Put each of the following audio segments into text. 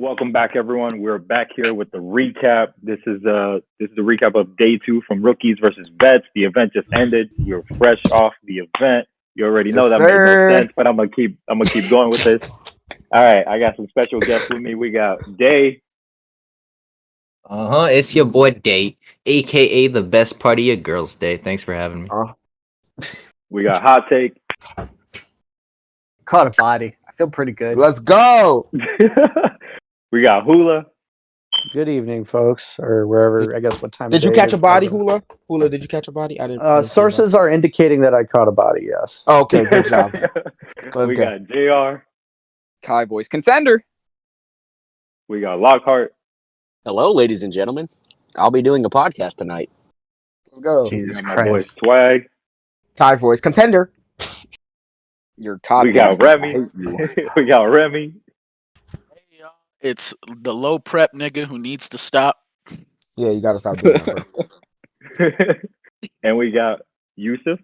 Welcome back, everyone. We're back here with the recap. This is the recap of day 2 from rookies versus vets. The event just ended. We're fresh off the event. You already know Yes, that made no sir. sense, but I'm gonna keep going with this. All right, I got some special guests with me. We got Day. It's your boy Day, aka the best party of girls' day. Thanks for having me. We got Hot Take. Caught a body. I feel pretty good. Let's go. We got Huwla. Good evening, folks, or wherever. I guess what time. Did of you day catch it a is, body, probably. Huwla? Huwla, did you catch a body? I didn't. see Sources are indicating that I caught a body. Yes. that. Okay, good job. Let's We go. got JR. Kai voice contender. We got Lockhart. Hello, ladies and gentlemen. I'll be doing a podcast tonight. Let's go. Jesus And my boy Christ. Swag. Kai voice contender. Your copy. We got Remy. I hate you. We got Remy. Hey, y'all. It's the low prep nigga who needs to stop. Yeah, you gotta stop doing that, bro. And we got Yusuf.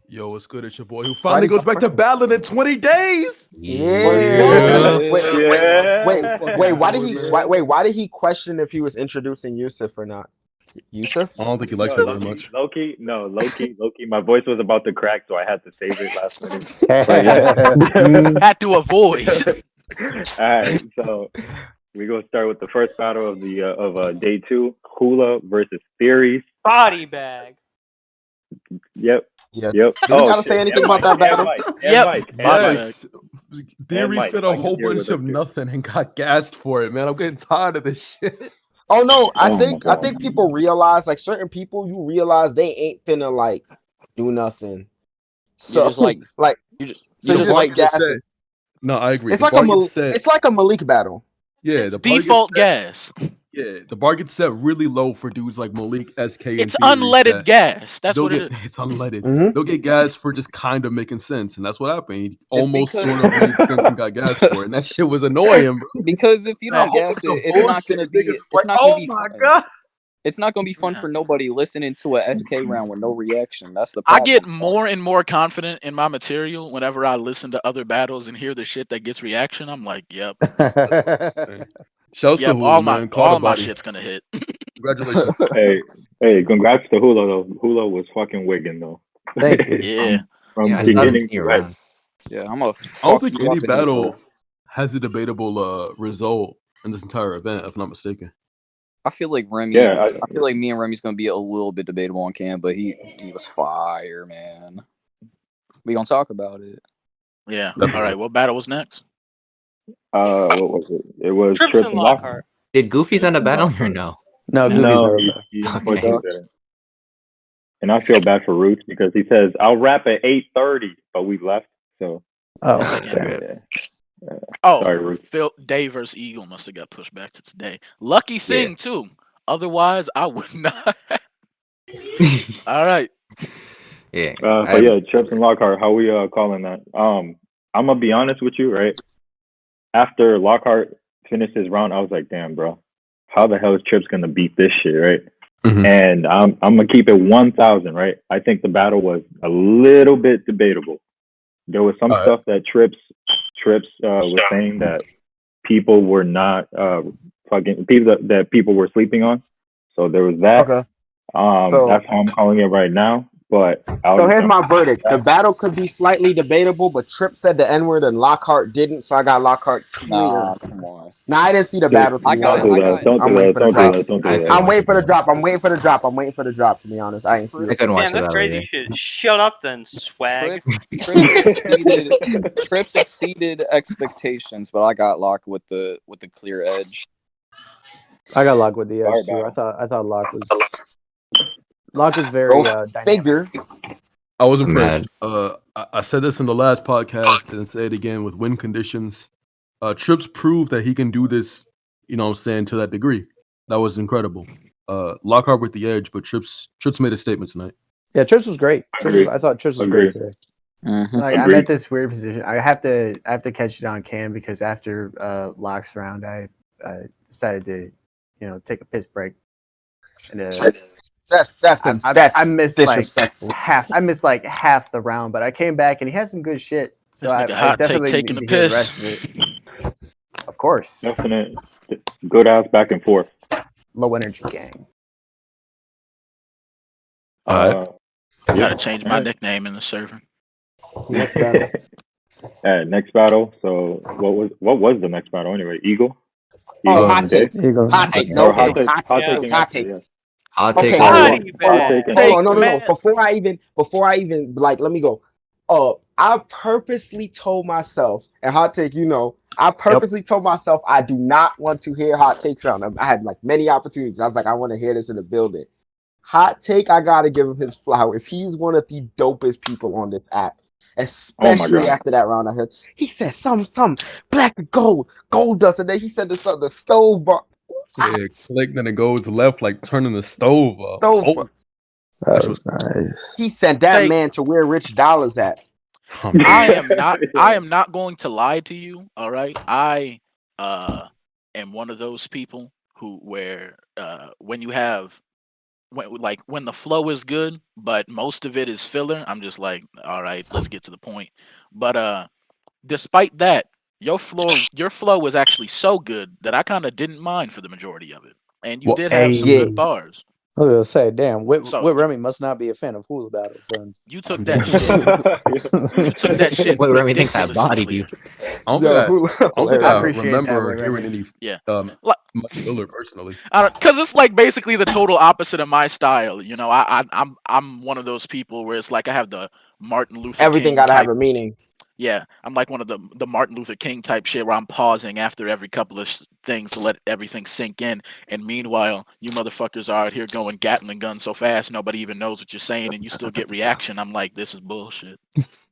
Yo, what's good? It's your boy who finally goes back to battling in 20 days. Yeah. Yeah. Wait. Why did he question if he was introducing Yusuf or not? Yusuf? I don't think he likes it very much. Loki. My voice was about to crack, so I had to save it last minute. Had to avoid. All right, so we're gonna start with the first battle of day 2, Huwla versus Theories. Body bag. Yep. Yeah. Yep. Do you gotta say anything about that battle? Yep. Yes. Theory Mike, said a Mike is whole here with bunch us of too. nothing and got gassed for it, man. I'm getting tired of this shit. Oh no, I Oh think my God. people realize, like, certain people, you realize they ain't finna like do nothing. So just like- like You just, So you you just just like gas said, it. no, I agree. It's The like bar gets set, it's like a Malik battle. yeah, It's the bar gets default set- gas. Yeah, the bar gets set really low for dudes like Malik, SK, and It's Theory unleaded that gas. That's they'll what it get is. it's unleaded. Mhm. They'll get gas for just kind of making sense, and that's what happened. He It's almost because- sort of made sense and got gas for it, and that shit was annoying, bro. because if you don't gas it, it's not gonna be. It's not gonna be fun. god. It's not gonna be fun for nobody listening to a SK round with no reaction. That's the I problem. get more and more confident in my material whenever I listen to other battles and hear the shit that gets reaction. I'm like, yep, Shouts to yep, Huwla, all man. Caught all a my body. shit's gonna hit. Congratulations. Hey, congrats to Huwla though. Huwla was fucking wigging though. Thank you. Yeah. From Yeah, I saw beginning this to around. end. Yeah, I'm a. I don't fuck think you any up in battle April. has a debatable result in this entire event, if I'm not mistaken. I feel like Remy. Yeah, I feel like me and Remy's gonna be a little bit debatable on cam, but he was fire, man. We gonna talk about it. Yeah. Definitely. All right. What battle was next? What was it? It was Trips Trips and and Lockhart. Did Goofy's on the battle or no? No, Goofy's No, never he been. unfortunately didn't. And I feel bad for Roots because he says I'll wrap at 8:30, but we left. So Oh, Yeah. damn. yeah. Oh, Sorry, Ruth. Phil Day versus Eagle must have got pushed back to today. Lucky thing too. Otherwise, I would not. All right. Yeah. So yeah, Trips and Lockhart. How we calling that? I'm gonna be honest with you, right? After Lockhart finished his round, I was like, damn, bro, how the hell is Trips gonna beat this shit, right? Mhm. And I'm gonna keep it 1,000, right? I think the battle was a little bit debatable. There was some All right. stuff that Trips was saying that people were not that people were sleeping on. So there was that. Okay. So- That's how I'm calling it right now. But So here's my verdict. The battle could be slightly debatable, but Tripp said the N-word and Lockhart didn't, so I got Lockhart clear. Nah, come on. Nah, I didn't see the battle. To I be got it. honest. Don't I'm do waiting that. for the drop. Don't do I- that. I'm waiting for the drop. I'm waiting for the drop. To be honest, I ain't see I it. couldn't watch Damn, the that's battle crazy. either. You should shut up then, swag. Trips exceeded expectations, but I got locked with the clear edge. I got Locke with the edge Sorry, too. I thought Locke was very dynamic. Figure. I was I'm impressed. I said this in the last podcast and say it again with win conditions. Trips proved that he can do this, you know what I'm saying, to that degree. That was incredible. Lockhart with the edge, but Trips made a statement tonight. Yeah, Trips was great. I thought Trips was Agree. great today. Mm-hmm. Like I'm Agreed. at this weird position. I have to catch it on cam because after Locke's round, I decided to, take a piss break. And That's I missed like disrespectful. half. I missed like half the round, but I came back and he had some good shit. So This I nigga Hot Take definitely taking need the to hear the piss. rest of it. Of course. Definite good ass back and forth. Low energy gang. Alright. I gotta change my nickname in the server. Next battle. Next battle. So what was the next battle anyway? Eagle. Oh, Eagle hot and take. Dave? Eagle. Hot take. Yeah, No, Or hot yeah. take? hot Hot take. taking Hot after, take. yes. Hot Okay, take hold number on. one. Body Hold on. bag. Hold on. No, Man. Before I even like, let me go. I purposely told myself, and hot take, I purposely told myself I do not want to hear hot takes round. I had like many opportunities. I was like, I want to hear this in the building. Hot take, I gotta give him his flowers. He's one of the dopest people on this app, Oh my especially god. after that round. I heard he said some black and gold dust, and then he said the stove bar. Yeah, click, then it goes left like turning the stove up. Stove. Oh, That that was nice. He sent that Take- man to where Rich Dollars at. I am not going to lie to you. All right, I am one of those people where when you have when the flow is good, but most of it is filler. I'm just like, all right, let's get to the point. But despite that, your flow was actually so good that I kind of didn't mind for the majority of it, and you Well, did have some Yeah. good bars. I was gonna say, damn, Whit So Remy must not be a fan of Huwla battle, son. you took I'm that dead. shit. You took that shit Wait, Remy thinks I ridiculously bodied clear. you. I don't Yo, think hilarious. I I appreciate that, remember Whit hearing Remy. any Yeah. much filler personally. Because it's like basically the total opposite of my style. You know, I'm one of those people where it's like I have the Martin Luther Everything King gotta type. have a meaning. Yeah, I'm like one of the Martin Luther King type shit where I'm pausing after every couple of things to let everything sink in. And meanwhile, you motherfuckers are out here going Gatling gun so fast nobody even knows what you're saying, and you still get reaction. I'm like, this is bullshit.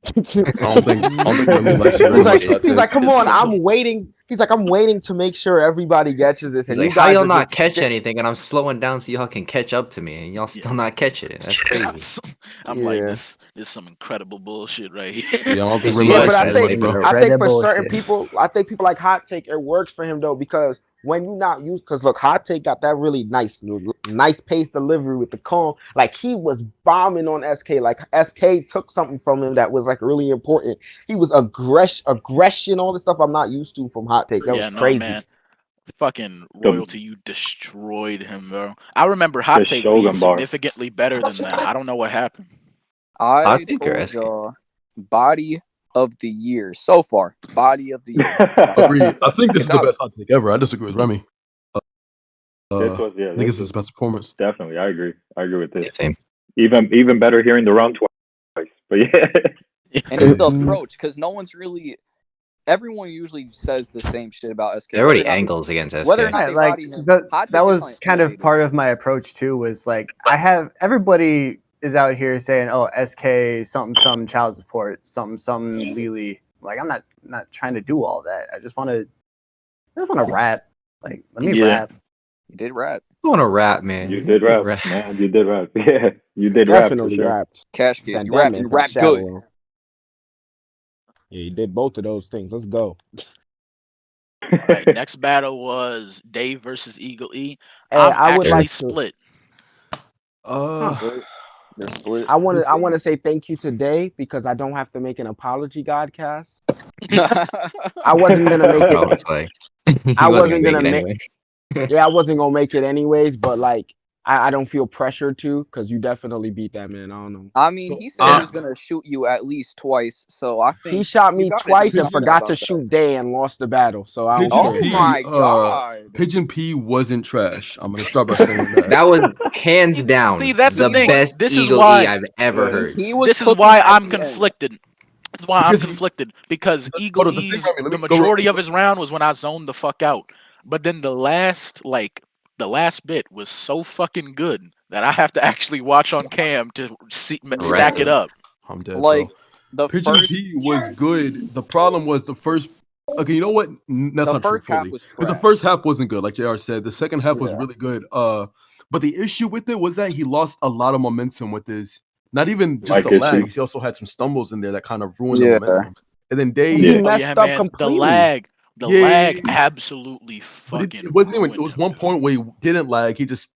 I don't think Remy likes you very much. Hot He's take. like, come It's on, so- I'm waiting. He's like, I'm waiting to make sure everybody catches this. He's And you like, how guys y'all are not just catch anything? And I'm slowing down so y'all can catch up to me, and y'all still not catching it. That's crazy. I'm like, Yeah. this is some incredible bullshit right Yeah, here. I don't think It's Remy Yeah, likes but you I very think much, bro. I think Red for certain bullshit. people, I think people like Hot Take, it works for him though, because when you not used, because look, Hot Take got that really nice pace delivery with the calm. Like he was bombing on SK. Like SK took something from him that was like really important. He was aggression, all the stuff I'm not used to from Hot Take. That Yeah, was no, crazy. man. Fucking royalty, you destroyed him, bro. I remember Hot The Take Shogun being bar. significantly better than that. I don't know what happened. I Hot take or told SK? y'all body of the year so far. Body of the year. Agreed. I think this is the Good job. best hot take ever. I disagree with Remy. This was I think this is his best performance. definitely. I agree with this. Yeah, same. Even better hearing the round twice. But yeah. And it's the approach, because no one's really. Everyone usually says the same shit about SK. There are whether already or not they- angles against SK. Whether or not Yeah, they like body him. that Hot Take that is was fine, kind of elevated. part of my approach too. Was like I have everybody is out here saying, "Oh, SK something child support something Lily." Like I'm not trying to do all that. I just want to rap. Like let me Yeah. rap. You did rap. I want to rap, man. You did rap, man. You did rap. Yeah, you did Definitely rap for sure. rapped. Cash kid. Sent You that rap man and to the rap shadow good. realm. Yeah, he did both of those things. Let's go. All right, next battle was Dave versus Eagle E. Hey, I'm I would actually like to. split. They're split. I want to say thank you today because I don't have to make an apology, Godcast. I wasn't gonna make I it. was like, I he wasn't make gonna it make. anyway. Yeah, I wasn't gonna make it anyways. But like, I don't feel pressured to because you definitely beat that man. I don't know. I mean, he said he was gonna shoot you at least twice, so I think He shot you me gotta do twice and something forgot to about that. shoot Day and lost the battle. So I don't Pigeon care. Oh P, my god! Pigeon P wasn't trash. I'm gonna start by saying that. That was hands down See, that's the thing. best This is Eagle why- E I've ever heard. He was This is cooking why at I'm the end. conflicted. This is why I'm Because- conflicted because Hold Eagle on, the thing, E's Remy, let the me go majority real of his round was when I zoned the fuck out. But then the last bit was so fucking good that I have to actually watch on cam to stack it up. I'm dead, Like bro. the Pigeon first, P was good. The problem was the first. Okay, you know what? That's the not true first half fully. was Because the trash. first half wasn't good, like JR said. The second half was Yeah. really good. But the issue with it was that he lost a lot of momentum with his. Not even just the Like lags. He also had some stumbles in there that kind of ruined Yeah. the momentum. And then Dave. He Oh messed yeah, up man. completely. The lag. The Yeah. lag absolutely But fucking it wasn't even. It ruined was him, one dude. point where he didn't lag. He just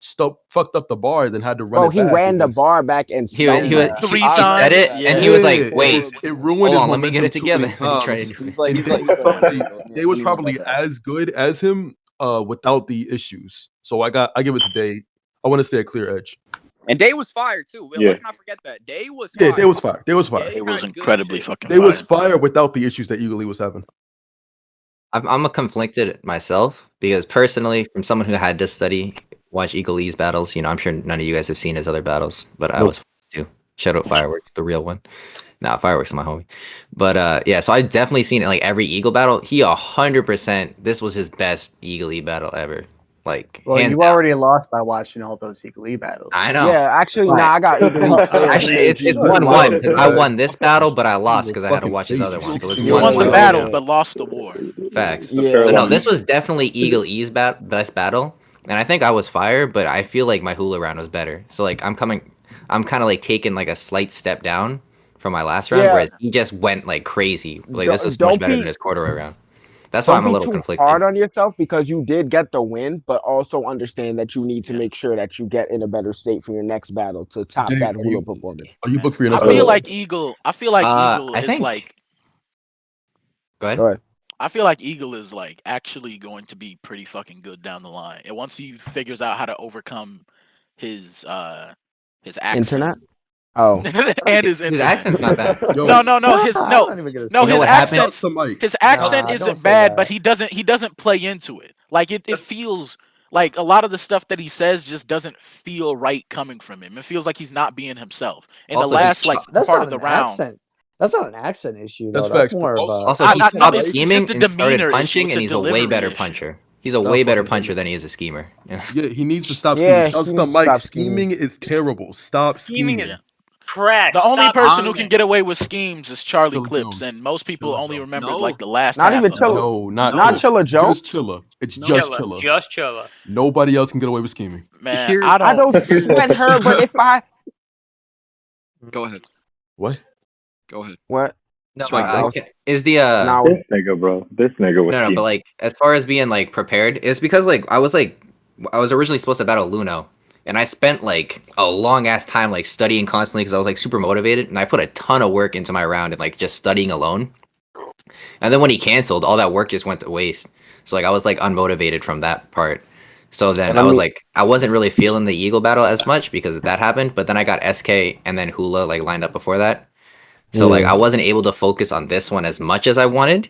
fucked up the bar, then had to run Bro, it he back. ran the bar back and He was, stumped he was, that he, shit. Three he said times, it, yeah. and he was like, Yeah, "Wait, it ruined hold his on, let me get momentum it too many together." Let me try times. and He's like, And he's Day like, was he's like, probably let me Day was let me run probably that back. as good as him, without the issues. So I give it to Day. I want to say a clear edge. And Day was fire too. Well, Yeah. let's not forget that. Day was Yeah, fire. Day was fire. Day was fire. Day It was had good incredibly shit. fucking Day was fire. fire without the issues that Eagle Lee was having. I'm a conflicted myself because personally, from someone who had to study, watch Eagle E's battles, I'm sure none of you guys have seen his other battles, but I Nope. was forced to. Shout out Fireworks, the real one. Nah, Fireworks is my homie. But yeah, so I definitely seen it like every Eagle battle. He 100%. This was his best Eagle E battle ever. Like Well, hands you down. already lost by watching all those Eagle E battles. I know. Yeah, actually, But- I got Eagle Lee clear. Actually, it's Shut 1-1 because I up. won this battle, but I lost because I had to Fucking watch his other basis. one. So it's You won the 1-1. battle, yeah. but lost the war. Facts. Yeah. So no, Carolina. this was definitely Eagle E's best battle, and I think I was fire, but I feel like my Huwla round was better. So like I'm kind of like taking like a slight step down from my last round, Yeah. whereas he just went like crazy. Like this was so Don't much better be- than his corduroy round. That's why Don't I'm a be little too conflicted. hard on yourself because you did get the win, but also understand that you need to make sure that you get in a better state for your next battle to top Dave, that are you- Huwla performance. Are you booked for your I next feel battle? like Eagle. I feel like Eagle I is think. like. Go ahead. Go ahead. I feel like Eagle is like actually going to be pretty fucking good down the line. And once he figures out how to overcome his accent Internet? Oh. and his His internet. accent's not bad. Yo, No, his I'm no, not even gonna no, say You know his what that. happened? accent, Shut the mic. his accent Nah, don't isn't say bad, that. but he doesn't play into it. Like it feels like a lot of the stuff that he says just doesn't feel right coming from him. It feels like he's not being himself. In Also, the he last like That's part not of the an round, accent. That's not an accent issue though. That's That's facts. more of a. Also, I- he I- no, stopped it's scheming just a and started demeanor issue. punching, It's and a he's a way delivery better issue. puncher. He's a Stop way better fucking puncher doing than he is a schemer. Yeah. Yeah, he needs to stop Yeah, scheming. Shouts he to needs to Mike. stop scheming. Scheming is terrible. Stop Scheming scheming. is trash. The only Stop person who scheming. can get away with schemes is Charlie Chilla Clips, Jones. and most people Chilla only Jones. remember No. like the last Not half even of Chilla. it. No, not Not Chilla. Chilla Joe. Just Chilla. It's just Chilla. Chilla. Just Chilla. Nobody else can get away with scheming. Man, Here- I I don't. don't sweat her, but if I Go ahead. What? Go ahead. what? No, Strike I was- is the Now This nigga, bro. This nigga was no, but scheming. like as far as being like prepared, it's because like I was originally supposed to battle Luno, and I spent like a long ass time like studying constantly because I was like super motivated, and I put a ton of work into my round and like just studying alone. And then when he canceled, all that work just went to waste. So like I was like unmotivated from that part. So then I was like I wasn't really feeling the Eagle battle as much because that happened. But then I got SK and then Huwla like lined up before that. So like I wasn't able to focus on this one as much as I wanted,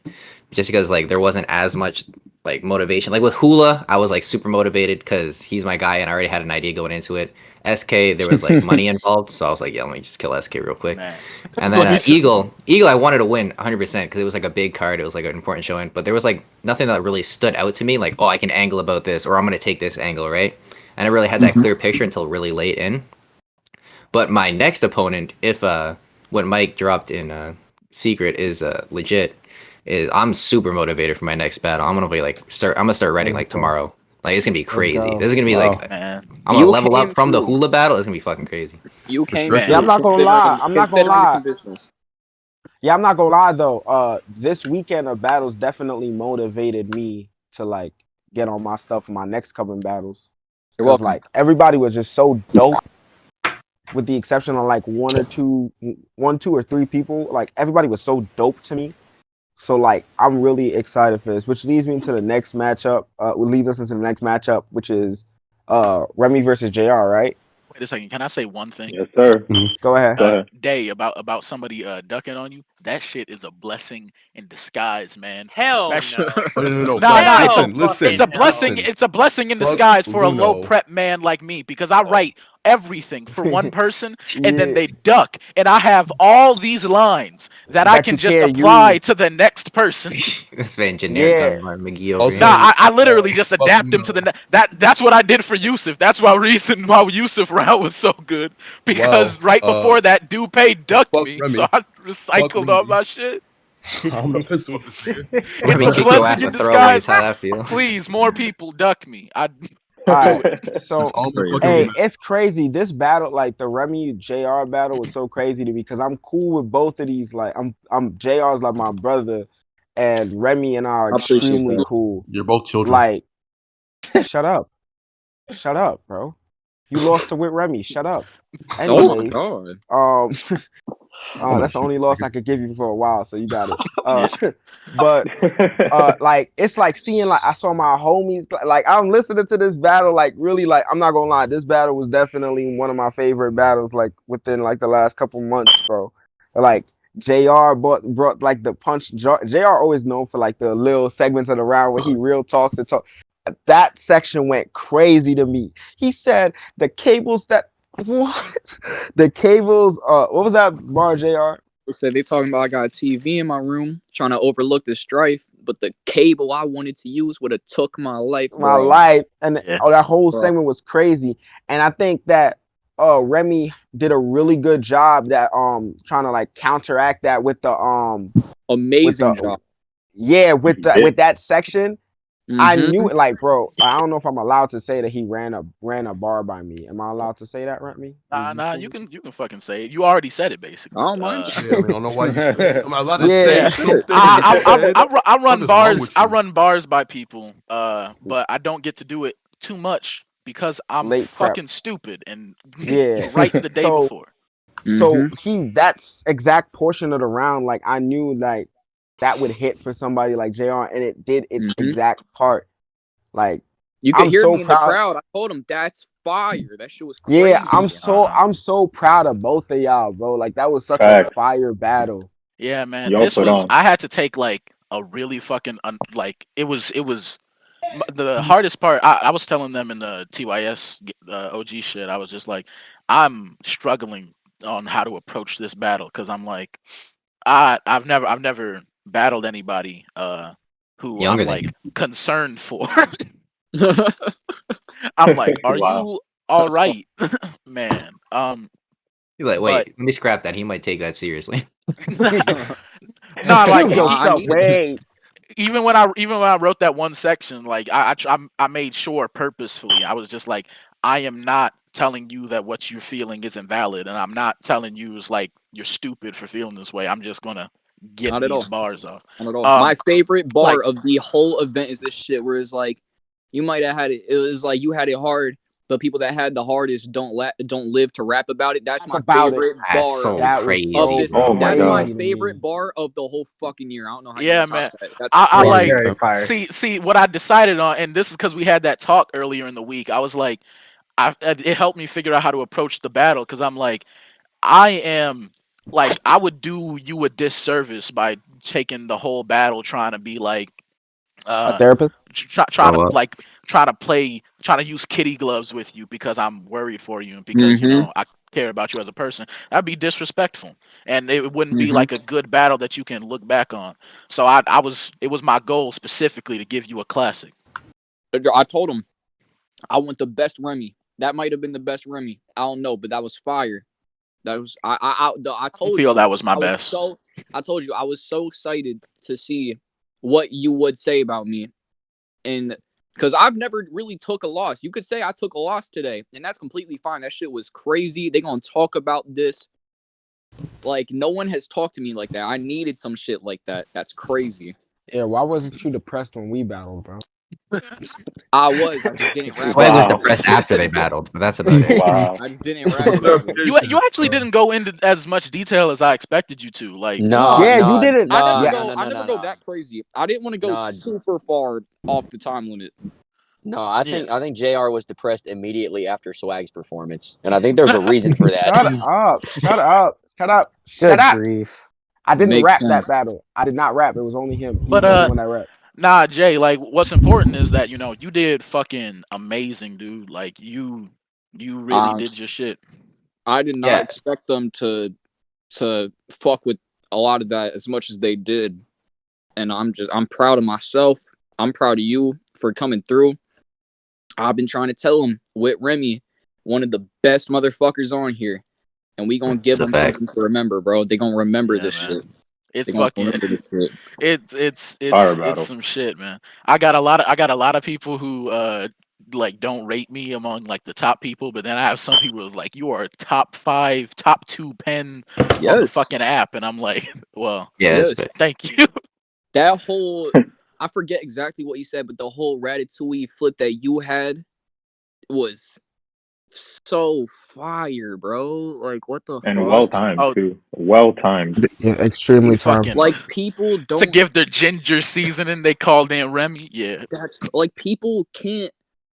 just because like there wasn't as much like motivation. Like with Huwla, I was like super motivated because he's my guy and I already had an idea going into it. SK, there was like money involved, so I was like, yeah, let me just kill SK real quick. Man. And then Eagle, I wanted to win 100% because it was like a big card. It was like an important showing, but there was like nothing that really stood out to me. Like, oh, I can angle about this, or I'm gonna take this angle, right? And I really had that clear picture until really late in. But my next opponent, if what Mike dropped in Secret is legit, is I'm super motivated for my next battle. I'm gonna start writing like tomorrow. Like it's gonna be crazy. go. This is gonna be Wow. like Man. I'm gonna You level up came from the through. Huwla battle. It's gonna be fucking crazy. You came. Yeah, through I'm not gonna lie. I'm not gonna considering the lie. conditions. Yeah, I'm not gonna lie though. This weekend of battles definitely motivated me to like get on my stuff for my next coming battles. You're 'Cause, welcome. like everybody was just so dope, with the exception of like one, two, or three people. Like everybody was so dope to me. So like I'm really excited for this, which leads me into the next matchup. Leads us into the next matchup, which is Remy versus JR. Right? Wait a second. Can I say one thing? Yes, sir. Go ahead. Go ahead. Day about somebody ducking on you. That shit is a blessing in disguise, man. Hell Especially- no. No. Nah, Hell Listen. It's a fucking blessing. no. It's a blessing in Fuck disguise for a low Luno. prep man like me because I write everything for one person and then Yeah. they duck, and I have all these lines that I That can you just can't apply use. to the next person. This man generic Yeah. on Martin McGee over Also- here. Nah, I literally just Fuck adapt him to the that's what I did for Yusuf. That's why reason why Yusuf round was so good because Wow. right before that, Dupe ducked fuck me, Remy. so I recycled all Remy. my shit. I'm not pissed with this nigga. It's Remy a kicked your blessing ass in with throwaways. disguise. How that feel? Please, more people duck me. All right. So That's all my Crazy. fucking hey, man. it's crazy. This battle, like the Remy JR battle, was so crazy to me because I'm cool with both of these. Like I'm JR's like my brother, and Remy and I are I appreciate extremely that. cool. You're both children. Like, shut up, bro. You lost to With Remy. Shut up. Oh my Anyways, god. that's the only loss I could give you for a while, so you got it. Yeah. But like it's like seeing like I saw my homies like I'm listening to this battle like really like I'm not gonna lie, this battle was definitely one of my favorite battles like within like the last couple months, bro. Like JR brought like the punch. JR always known for like the little segments of the round where he real talks and talk. That section went crazy to me. He said the cables that what the cables what was that bar, JR? They said they talking about I got a TV in my room trying to overlook the strife, but the cable I wanted to use would have took my life, My bro. life, and Yeah. that whole Bro. segment was crazy. And I think that Remy did a really good job that trying to like counteract that with the Amazing job. with that section. I Mhm. knew it, like, bro. I don't know if I'm allowed to say that he ran a bar by me. Am I allowed to say that, Remy? Nah, you can fucking say it. You already said it basically. I don't mind. Yeah, I mean, I don't know why you say it. I'm allowed to Yeah. say something. I run What is wrong bars. with I you? run bars by people. But I don't get to do it too much because I'm Late prep. fucking stupid and Yeah. right the day So before. so that's exact portion of the round, like I knew like that would hit for somebody like JR, and it did its exact part. Like You could I'm hear so me in the proud. crowd. I told him that's fire. That shit was crazy. Yeah, I'm so proud of both of y'all, bro. Like that was such a Facts. fire battle. Yeah, man. Y'all This put was. on. I had to take like a really fucking like it was. The hardest part. I was telling them in the TYS OG shit. I was just like, I'm struggling on how to approach this battle because I'm like, I've never battled anybody who Younger I'm than like you. concerned for. I'm like, are Wow. you all right, man? He's like, But wait, let me scrap that. He might take that seriously. no, like Give yourself needed it. way. even when I wrote that one section, like I made sure purposefully. I was just like, I am not telling you that what you're feeling isn't valid, and I'm not telling you it's like you're stupid for feeling this way. I'm just gonna get Not at these all. bars off. Not at all. My favorite bar like- of the whole event is this shit where it's like you might have had it. It was like you had it hard, but people that had the hardest don't live to rap about it. That's my About it. favorite That's bar so That was crazy. of so this. Oh my That's my God. favorite bar of the whole fucking year. I don't know how Yeah, you can man. top that. That's I like Very fire. see what I decided on, and this is because we had that talk earlier in the week. I was like, it helped me figure out how to approach the battle because I'm like, I am like I would do you a disservice by taking the whole battle trying to be like A therapist? trying to Grow up. like trying to use kitty gloves with you because I'm worried for you and because you know I care about you as a person. That'd be disrespectful, and it wouldn't be like a good battle that you can look back on. So it was my goal specifically to give you a classic. I told him I want the best Remy. That might have been the best Remy. I don't know, but that was fire. That was I told feel you that was my I best. I told you I was so excited to see what you would say about me, and because I've never really took a loss. You could say I took a loss today, and that's completely fine. That shit was crazy. They gonna talk about this. Like no one has talked to me like that. I needed some shit like that. That's crazy. Yeah, why wasn't you depressed when we battled, bro? I just didn't rap. Swag was Wow. depressed after they battled, but that's about it. Wow. I just didn't rap about it. You actually didn't go into as much detail as I expected you to. Like Yeah, you didn't. I Yeah. never go that crazy. I didn't want to go Nah. super far off the time limit. No, I think JR was depressed immediately after Swag's performance, and I think there's a reason for that. Shut up. Good grief. I didn't Makes rap sense. that battle. I did not rap. It was only him. He But, was the only one that rapped. nah, Jay, like what's important is that, you know, you did fucking amazing, dude. Like you really did your shit. I did not Yeah. expect them to fuck with a lot of that as much as they did. And I'm proud of myself. I'm proud of you for coming through. I've been trying to tell them with Remy, one of the best motherfuckers on here. And we gonna give It's a them fact. something to remember, bro. They gonna remember Yeah, this man. shit. It's They gonna fucking remember this shit. Fire battle. it's some shit, man. I got a lot of people who like don't rate me among like the top people, but then I have some people who's like, you are top 5, top 2 pen on the Yes. fucking app, and I'm like, well, Yeah, Yes. that's thank you. That whole, I forget exactly what you said, but the whole Ratatouille flip that you had was so fire, bro. Like, what the And fuck? well timed too. Well timed. Yeah, extremely Fucking Like, people to don't. give their ginger seasoning, they called in Remy. Yeah, Like, people can't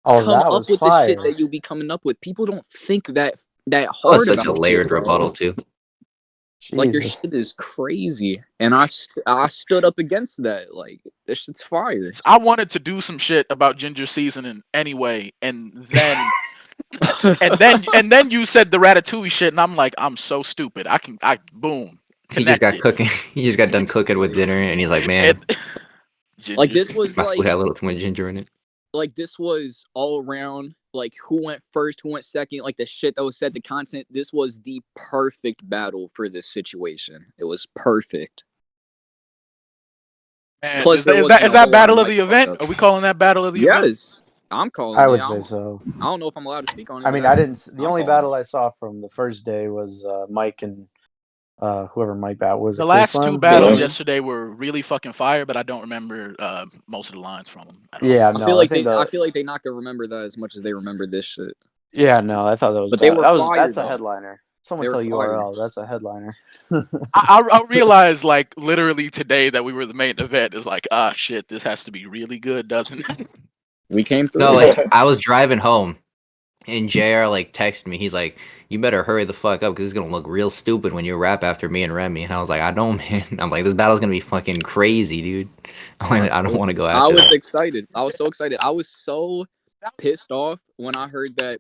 Oh, come that up was with the shit fire. that you be coming up with. People don't think that That was hard such a about layered shit, bro. rebuttal too. Like, your Jesus. shit is crazy, and I stood up against that. Like, this shit's fire. I wanted to do some shit about ginger seasoning anyway, and then and then you said the Ratatouille shit, and I'm like, I'm so stupid. I boom He just got connected. cooking. He just got done cooking with dinner, and he's like, "Man, Like, Ginger. this was my food like, had a little too much ginger in it." like, this was all around, like, who went first, who went second, like, the shit that was said, the content. This was the perfect battle for this situation. It was perfect. Man, Plus, is there that, is wasn't that is a whole that lot of battle of mic the fuck event? ups. Are we calling that battle of the event? Yes, I'm calling I it. would say so. I don't know if I'm allowed to speak on it. I mean, but I didn't. The I'm only calling battle I saw from the first day was Mike and whoever Mike bat was. The it last two K-Slim? battles Yeah. yesterday were really fucking fire, but I don't remember most of the lines from them at all. Yeah, I no, feel I like think I the. feel like they not gonna remember that as much as they remember this shit. Yeah, no, I thought that was But they bad. were That's fire, a though. headliner. Someone They were tell fire. URL. That's a headliner. I realized like literally today that we were the main event is like, ah shit, this has to be really good, doesn't it? We came through. No, like I was driving home, and JR like texted me. He's like, "You better hurry the fuck up because it's gonna look real stupid when you rap after me and Remy." And I was like, "I know, man." I'm like, "This battle's gonna be fucking crazy, dude." I'm like, I don't want to go I after was that. excited. I was so excited. I was so pissed off when I heard that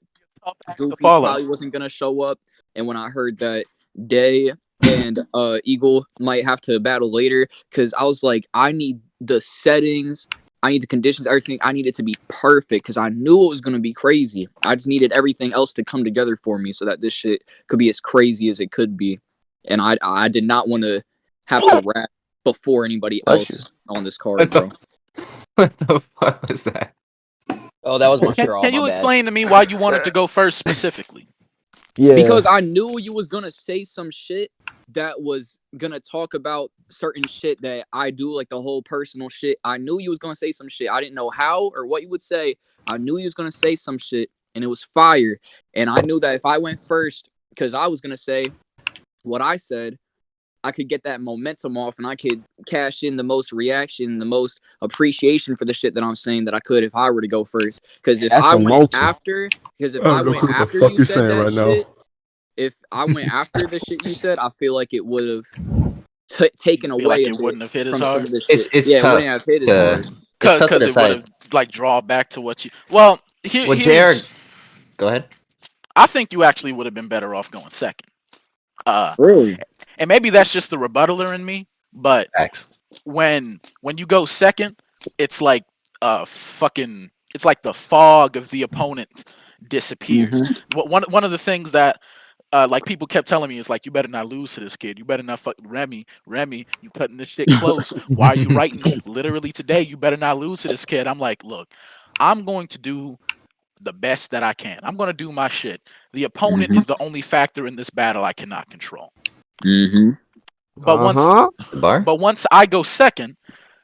Goofy follow. probably wasn't gonna show up, and when I heard that Day and Eagle might have to battle later, because I was like, I need the settings, I need the conditions, everything. I need it to be perfect because I knew it was gonna be crazy. I just needed everything else to come together for me so that this shit could be as crazy as it could be, and I did not want to have to rap before anybody Bless you. else on this card, bro. What the fuck was that? Oh, that was my Can, straw. can My you bad. explain to me why you wanted to go first specifically? Yeah. Because I knew you was gonna say some shit that was gonna talk about certain shit that I do, like the whole personal shit. I knew you was gonna say some shit. I didn't know how or what you would say. I knew you was gonna say some shit, and it was fire. And I knew that if I went first, because I was gonna say what I said, I could get that momentum off, and I could cash in the most reaction, the most appreciation for the shit that I'm saying that I could if I were to go first. Because if That's I a went multi. after, because if I I don't know went what the after fuck you you're said saying that right shit, now. if I went after the shit you said, I feel like it would have taken You feel away like a it bit wouldn't have hit as from some hard? of this It's shit. it's Yeah, it tough wouldn't have hit as to hard. it's tough to Because it would decide. have like draw back to what you. Well, Well, here's. JR, go ahead. I think you actually would have been better off going second. Really? And maybe that's just the rebuttaler in me, but Facts. when you go second, it's like it's like the fog of the opponent disappears. One of the things that like people kept telling me is like, you better not lose to this kid. You better not fuck Remy. You cutting this shit close. Why are you writing literally today? You better not lose to this kid. I'm like, look, I'm going to do the best that I can. I'm going to do my shit. The opponent is the only factor in this battle I cannot control. But once I go second,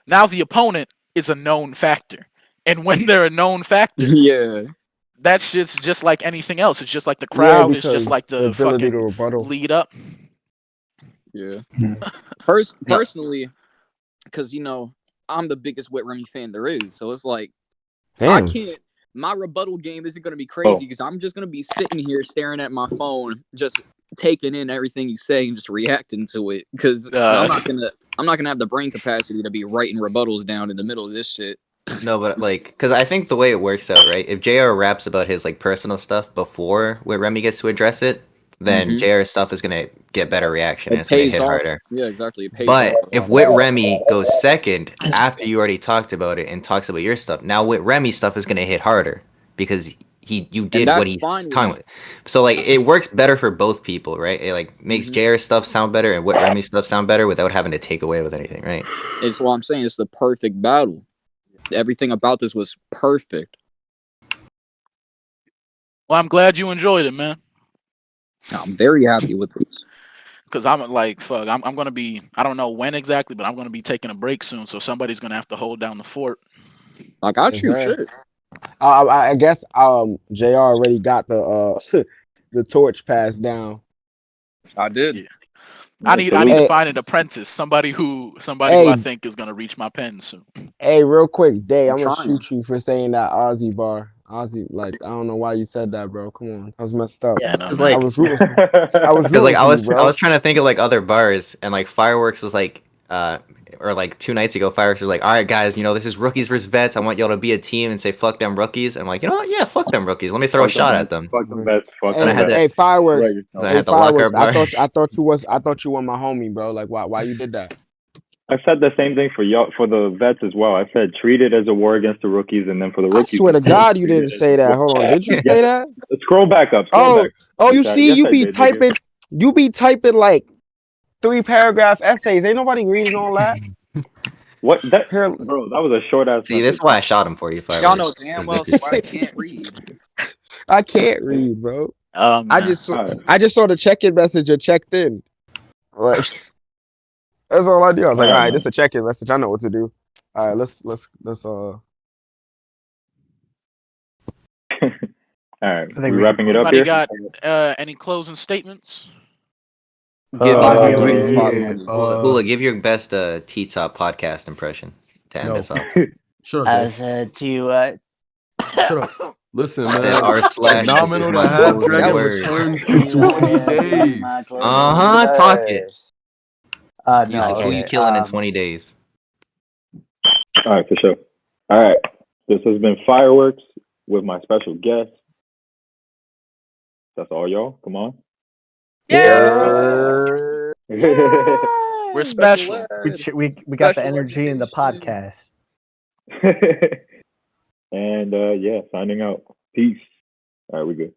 now the opponent is a known factor. And when they're a known factor, Yeah. that's just like anything else. It's just like the Yeah, crowd. It's just because like the the ability to fucking rebuttal. lead up. Yeah. No. Personally, because I'm the biggest Wet Remy fan there is, so it's like I Damn. can't. My rebuttal game isn't going to be Oh, crazy because I'm just going to be sitting here staring at my phone, just taking in everything you say and just reacting to it. Because I'm not gonna have the brain capacity to be writing rebuttals down in the middle of this shit. No, but like, because I think the way it works out, right? If JR raps about his like personal stuff before where Remy gets to address it, then JR's stuff is gonna get better reaction and It it's gonna pays hit off. harder. Yeah, exactly. It pays But off. if Wit Remy goes second after you already talked about it and talks about your stuff, now Wit Remy's stuff is gonna hit harder because you did what that's he's fine with talking me. about. So like it works better for both people, right? It like makes JR's stuff sound better and Wit Remy's stuff sound better without having to take away with anything, right? It's what I'm saying. It's the perfect battle. Everything about this was perfect. Well, I'm glad you enjoyed it, man. I'm very happy with this. because I'm like, fuck, I'm gonna be, I don't know when exactly, but I'm gonna be taking a break soon, so somebody's gonna have to hold down the fort. I got Yes, you. sir. Shit. I guess Jr. already got the the torch passed down. I did. Yeah. I need to Hey, find an apprentice, somebody who I hey, think is gonna reach my pen soon. hey, real quick, Day, I'm I'm gonna trying. shoot you for saying that Aussie bar. Aussie, like, I don't know why you said that, bro. Come on, that was messed up. Yeah, No, it's man. I like was rooting. I was because like rooting for you, I bro. was trying to think of like other bars, and like fireworks was like or like 2 nights ago, fireworks was like, all right guys, this is rookies versus vets. I want y'all to be a team and say fuck them rookies. And I'm like, you know what? Yeah, fuck them rookies. Let me throw a Fuck them shot vets. at them. Fuck them vets. Fuck Then I Hey, them had vets. that. hey, fireworks. Then I Hey, had the fireworks. Lockhart bar. I thought you were my homie, bro. Like, why you did that? I said the same thing for y'all, for the vets as well. I said treat it as a war against the rookies, and then for the I rookies, swear to God, you treat it didn't as say a that. war. Hold on, did you Yes. say that? Scroll back up. Oh, you Yes, see, yes, you I be did, nigga. typing like 3-paragraph essays. Ain't nobody reading all that. What that, Here, bro? That was a short ass See, this message. is why I shot him for you, Y'all fireworks. know It damn was well disrespectful. Swag can't read. I can't read, bro. Oh I man. just saw, All right. I just saw the check-in message or checked in. Like that's all I did. I was All like, all right, right, man. this is a check-in message. I know what to do. All right, let's All right, I think we we can wrapping it up Anybody here. got any closing statements? Give Uh, me give give, me Huwla, give your best T-Top podcast impression to end No. us off. Shut up, I Dave. said to Shut up. Listen, Said man. r slash. This is Phenomenal to my have closing that Dragon was word. returns in you 20 this is my days. closing Talk it. verse. Use No, it. Who you okay. killing in 20 days? All right, for sure. All right, this has been Fireworks with my special guest. That's all, y'all. Come on. Yeah. We're Special special. ed. we got the Special energy in the education. podcast. And yeah, signing out. Peace. All right, we good.